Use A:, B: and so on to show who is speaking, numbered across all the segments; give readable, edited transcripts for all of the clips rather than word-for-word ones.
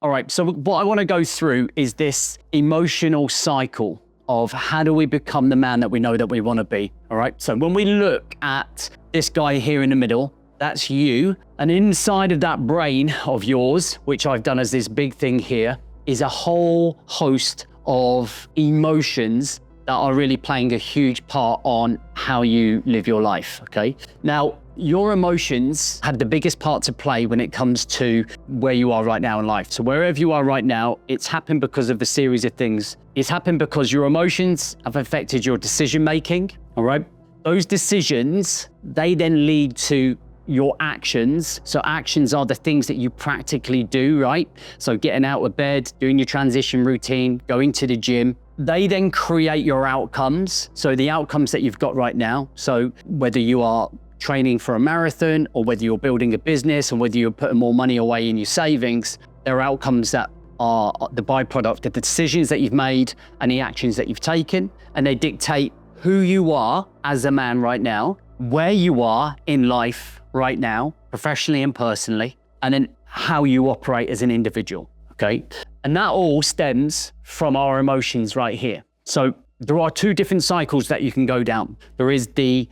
A: All right, so what I want to go through is this emotional cycle of how do we become the man that we know that we want to be, all right? So when we look at this guy here in the middle, that's you. And inside of that brain of yours, which I've done as this big thing here, is a whole host of emotions that are really playing a huge part on how you live your life, okay? Now, your emotions have the biggest part to play when it comes to where you are right now in life. So wherever you are right now, it's happened because of a series of things. It's happened because your emotions have affected your decision-making, all right? Those decisions, they then lead to your actions. So actions are the things that you practically do, right? So getting out of bed, doing your transition routine, going to the gym. They then create your outcomes. So the outcomes that you've got right now. So whether you are training for a marathon or whether you're building a business or whether you're putting more money away in your savings, there are outcomes that are the byproduct of the decisions that you've made and the actions that you've taken. And they dictate who you are as a man right now, where you are in life right now, professionally and personally, and then how you operate as an individual, okay? And that all stems from our emotions right here. So there are two different cycles that you can go down. There is the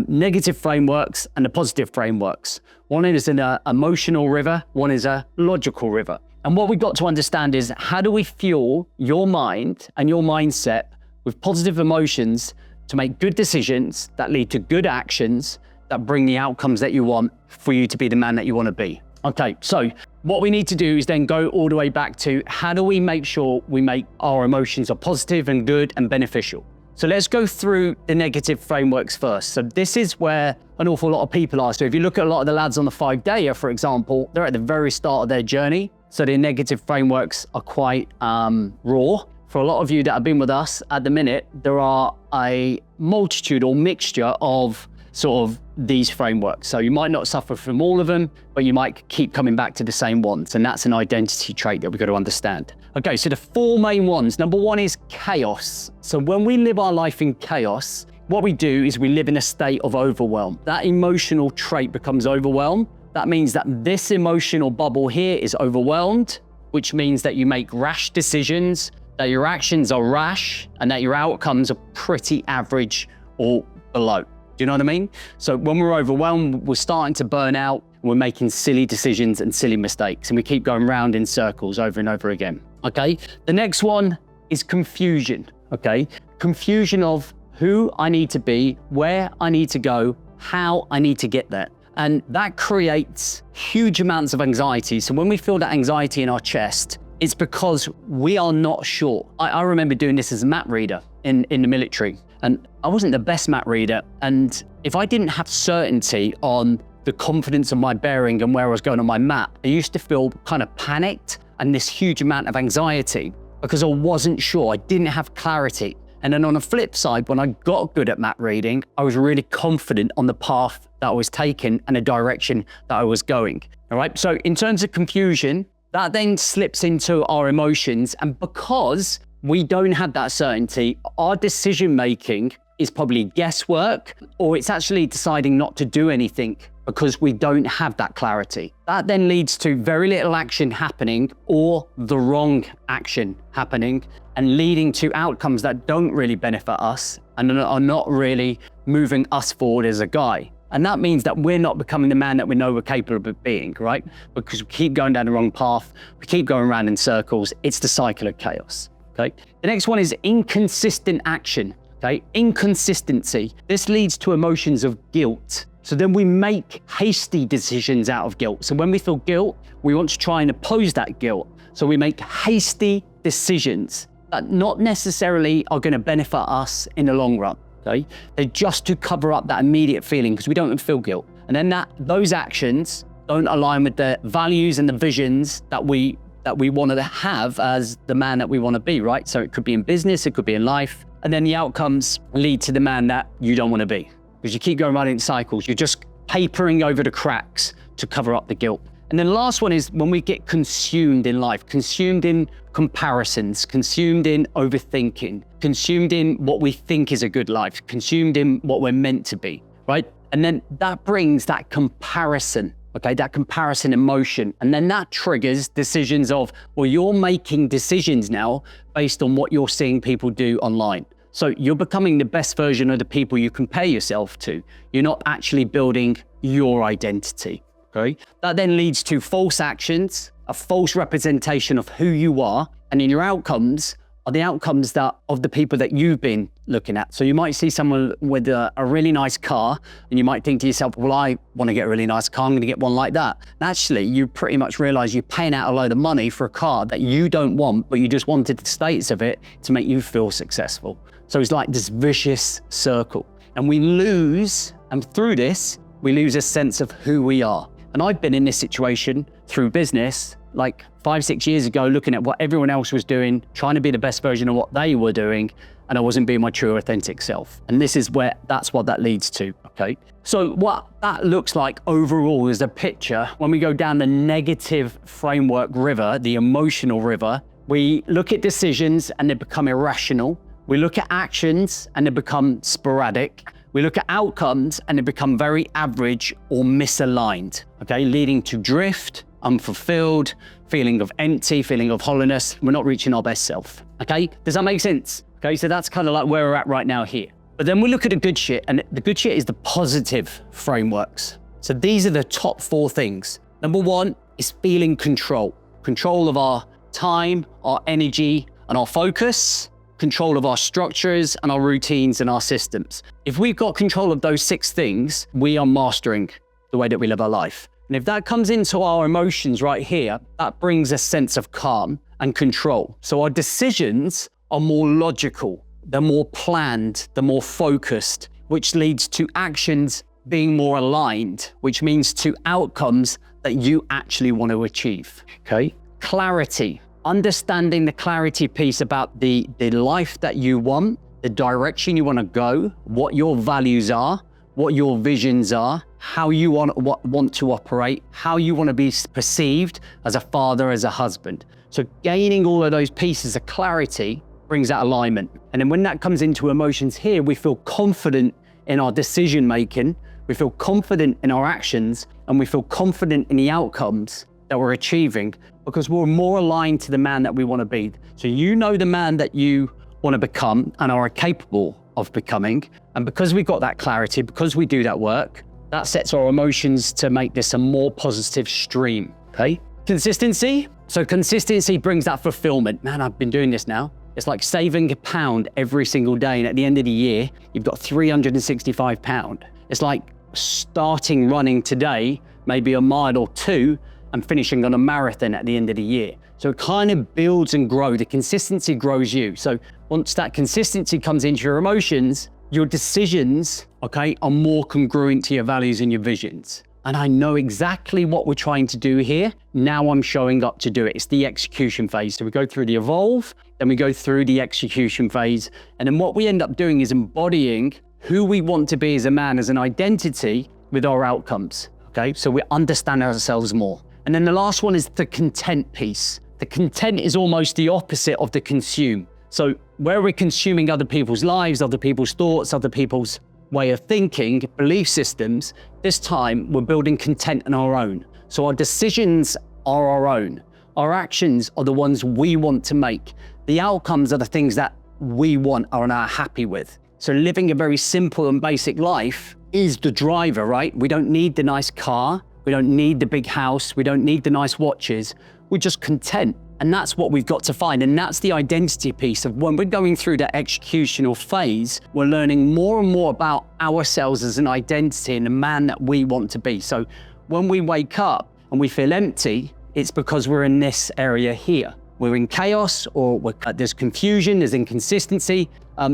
A: negative frameworks and the positive frameworks. One is an emotional river, one is a logical river. And what we've got to understand is how do we fuel your mind and your mindset with positive emotions to make good decisions that lead to good actions that bring the outcomes that you want for you to be the man that you want to be. Okay, so what we need to do is then go all the way back to how do we make sure we make our emotions are positive and good and beneficial. So let's go through the negative frameworks first. So this is where an awful lot of people are. So if you look at a lot of the lads on the 5-dayer, for example, they're at the very start of their journey. So the negative frameworks are quite raw. For a lot of you that have been with us at the minute, there are a multitude or mixture of sort of these frameworks. So you might not suffer from all of them, but you might keep coming back to the same ones. And that's an identity trait that we've got to understand. Okay, so the four main ones. Number one is chaos. So when we live our life in chaos, what we do is we live in a state of overwhelm. That emotional trait becomes overwhelmed. That means that this emotional bubble here is overwhelmed, which means that you make rash decisions, that your actions are rash, and that your outcomes are pretty average or below. Do you know what I mean? So when we're overwhelmed, we're starting to burn out, we're making silly decisions and silly mistakes, and we keep going round in circles over and over again, okay? The next one is confusion, okay? Confusion of who I need to be, where I need to go, how I need to get there. And that creates huge amounts of anxiety. So when we feel that anxiety in our chest, it's because we are not sure. I remember doing this as a map reader in the military, and I wasn't the best map reader. And if I didn't have certainty on the confidence of my bearing and where I was going on my map, I used to feel kind of panicked and this huge amount of anxiety because I wasn't sure, I didn't have clarity. And then on the flip side, when I got good at map reading, I was really confident on the path that I was taking and the direction that I was going, all right? So in terms of confusion, that then slips into our emotions. And because we don't have that certainty, our decision-making is probably guesswork, or it's actually deciding not to do anything because we don't have that clarity. That then leads to very little action happening or the wrong action happening and leading to outcomes that don't really benefit us and are not really moving us forward as a guy. And that means that we're not becoming the man that we know we're capable of being, right? Because we keep going down the wrong path, we keep going around in circles. It's the cycle of chaos, okay? The next one is inconsistent action, okay? Inconsistency. This leads to emotions of guilt. So then we make hasty decisions out of guilt. So when we feel guilt, we want to try and oppose that guilt. So we make hasty decisions that not necessarily are going to benefit us in the long run. Okay? They're just to cover up that immediate feeling because we don't feel guilt. And then those actions don't align with the values and the visions that we want to have as the man that we want to be, right? So it could be in business, it could be in life. And then the outcomes lead to the man that you don't want to be because you keep going around in cycles. You're just papering over the cracks to cover up the guilt. And then the last one is when we get consumed in life, consumed in comparisons, consumed in overthinking, consumed in what we think is a good life, consumed in what we're meant to be, right? And then that brings that comparison, okay, that comparison emotion. And then that triggers decisions of, well, you're making decisions now based on what you're seeing people do online. So you're becoming the best version of the people you compare yourself to. You're not actually building your identity, okay? That then leads to false actions, a false representation of who you are, and in your outcomes are the outcomes that of the people that you've been looking at. So you might see someone with a really nice car, and you might think to yourself, well, I want to get a really nice car, I'm going to get one like that. And actually, you pretty much realize you're paying out a load of money for a car that you don't want, but you just wanted the status of it to make you feel successful. So it's like this vicious circle. And we lose, and through this, we lose a sense of who we are. And I've been in this situation through business, like 5-6 years ago, looking at what everyone else was doing, trying to be the best version of what they were doing, and I wasn't being my true authentic self. And this is that's what that leads to, okay? So what that looks like overall is a picture. When we go down the negative framework river, the emotional river, we look at decisions and they become irrational. We look at actions and they become sporadic. We look at outcomes and they become very average or misaligned, okay? Leading to drift, unfulfilled, feeling of empty, feeling of hollowness. We're not reaching our best self, okay? Does that make sense? Okay, so that's kind of like where we're at right now here. But then we look at the good shit, and the good shit is the positive frameworks. So these are the top 4 things. Number 1 is feeling control. Control of our time, our energy, and our focus. Control of our structures and our routines and our systems. If we've got control of those 6 things, we are mastering the way that we live our life. And if that comes into our emotions right here, that brings a sense of calm and control. So our decisions are more logical, they're more planned, they're more focused, which leads to actions being more aligned, which means to outcomes that you actually want to achieve, okay? Clarity. Understanding the clarity piece about the life that you want, the direction you want to go, what your values are, what your visions are, how you want to operate, how you want to be perceived as a father, as a husband. So gaining all of those pieces of clarity brings that alignment. And then when that comes into emotions here, we feel confident in our decision making, we feel confident in our actions, and we feel confident in the outcomes that we're achieving, because we're more aligned to the man that we want to be. So you know the man that you want to become and are capable of becoming. And because we've got that clarity, because we do that work, that sets our emotions to make this a more positive stream, okay? Consistency. So consistency brings that fulfillment. Man, I've been doing this now. It's like saving £1 every single day. And at the end of the year, you've got £365. It's like starting running today, maybe a mile or 2, and finishing on a marathon at the end of the year. So it kind of builds and grows. The consistency grows you. So once that consistency comes into your emotions, your decisions, okay, are more congruent to your values and your visions. And I know exactly what we're trying to do here. Now I'm showing up to do it. It's the execution phase. So we go through the evolve, then we go through the execution phase. And then what we end up doing is embodying who we want to be as a man, as an identity, with our outcomes, okay? So we understand ourselves more. And then the last one is the content piece. The content is almost the opposite of the consume. So where we're consuming other people's lives, other people's thoughts, other people's way of thinking, belief systems, this time we're building content on our own. So our decisions are our own. Our actions are the ones we want to make. The outcomes are the things that we want and are happy with. So living a very simple and basic life is the driver, right? We don't need the nice car. We don't need the big house. We don't need the nice watches. We're just content. And that's what we've got to find. And that's the identity piece of when we're going through that executional phase, we're learning more and more about ourselves as an identity and the man that we want to be. So when we wake up and we feel empty, it's because we're in this area here. We're in chaos, or there's confusion, there's inconsistency.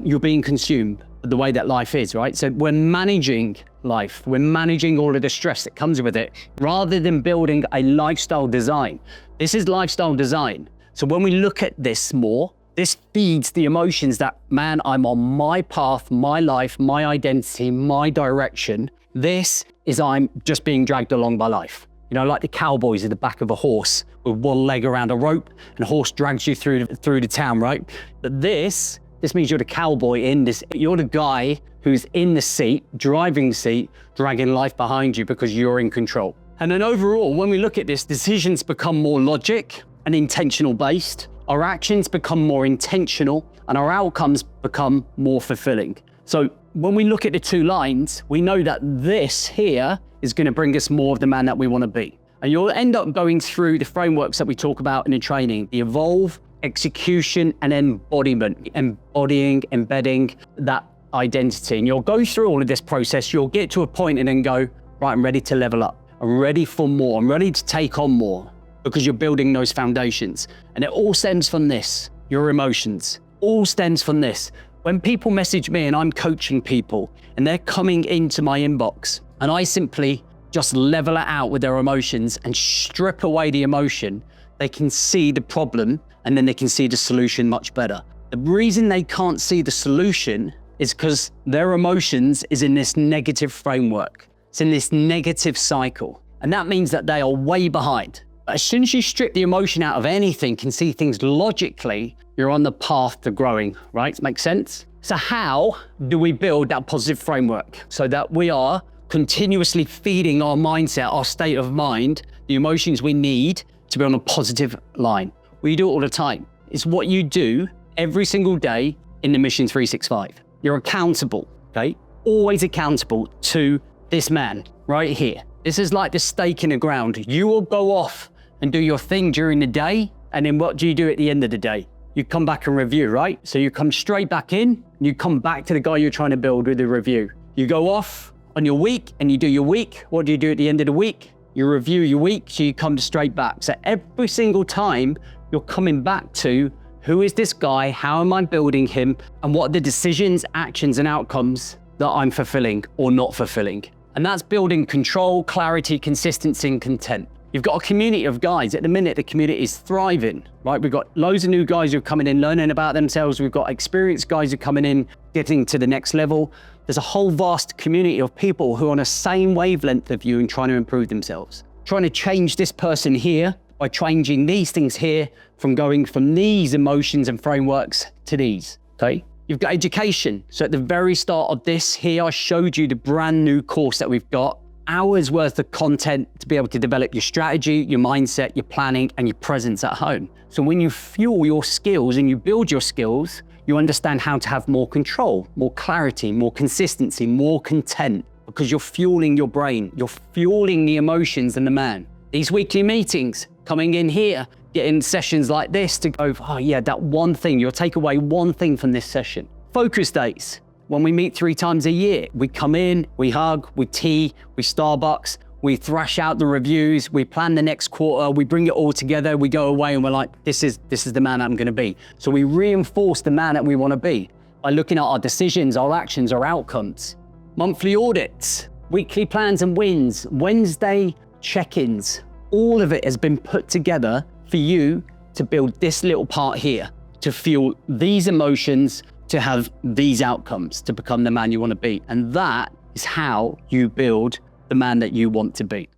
A: You're being consumed the way that life is, right? So we're managing life. We're managing all of the stress that comes with it, rather than building a lifestyle design. This is lifestyle design. So when we look at this more, this feeds the emotions that, man, I'm on my path, my life, my identity, my direction. This is I'm just being dragged along by life. You know, like the cowboys at the back of a horse with one leg around a rope, and a horse drags you through the town, right? But this means you're the cowboy in this. You're the guy who's in the seat, driving seat, dragging life behind you because you're in control. And then overall, when we look at this, decisions become more logic and intentional based. Our actions become more intentional and our outcomes become more fulfilling. So when we look at the two lines, we know that this here is going to bring us more of the man that we want to be. And you'll end up going through the frameworks that we talk about in the training, the evolve, execution, and embodiment, embedding that identity. And you'll go through all of this process. You'll get to a point and then go, right, I'm ready to level up. I'm ready for more. I'm ready to take on more, because you're building those foundations. And it all stems from this, your emotions, all stems from this. When people message me and I'm coaching people and they're coming into my inbox and I simply just level it out with their emotions and strip away the emotion, they can see the problem and then they can see the solution much better. The reason they can't see the solution is because their emotions is in this negative framework. It's in this negative cycle. And that means that they are way behind. But as soon as you strip the emotion out of anything, can see things logically, you're on the path to growing, right? Makes sense? So how do we build that positive framework so that we are continuously feeding our mindset, our state of mind, the emotions we need to be on a positive line? Well, you do it all the time. It's what you do every single day in the Mission 365. You're accountable, okay? Always accountable to this man right here. This is like the stake in the ground. You will go off and do your thing during the day. And then what do you do at the end of the day? You come back and review, right? So you come straight back in, and you come back to the guy you're trying to build with the review. You go off on your week and you do your week. What do you do at the end of the week? You review your week, so you come straight back. So every single time you're coming back to, who is this guy? How am I building him? And what are the decisions, actions, and outcomes that I'm fulfilling or not fulfilling? And that's building control, clarity, consistency, and content. You've got a community of guys. At the minute, the community is thriving, right? We've got loads of new guys who are coming in, learning about themselves. We've got experienced guys who are coming in, getting to the next level. There's a whole vast community of people who are on the same wavelength of you and trying to improve themselves. Trying to change this person here by changing these things here, from going from these emotions and frameworks to these, okay? You've got education. So at the very start of this here, I showed you the brand new course that we've got. Hours worth of content to be able to develop your strategy, your mindset, your planning, and your presence at home. So when you fuel your skills and you build your skills, you understand how to have more control, more clarity, more consistency, more content, because you're fueling your brain. You're fueling the emotions and the man. These weekly meetings, coming in here, getting sessions like this to go, oh yeah, that one thing, you'll take away one thing from this session. Focus days. When we meet 3 times a year, we come in, we hug, we tea, we Starbucks, we thrash out the reviews, we plan the next quarter, we bring it all together, we go away and we're like, this is the man I'm gonna be. So we reinforce the man that we wanna be by looking at our decisions, our actions, our outcomes. Monthly audits, weekly plans and wins, Wednesday check-ins. All of it has been put together for you to build this little part here, to fuel these emotions, to have these outcomes, to become the man you want to be. And that is how you build the man that you want to be.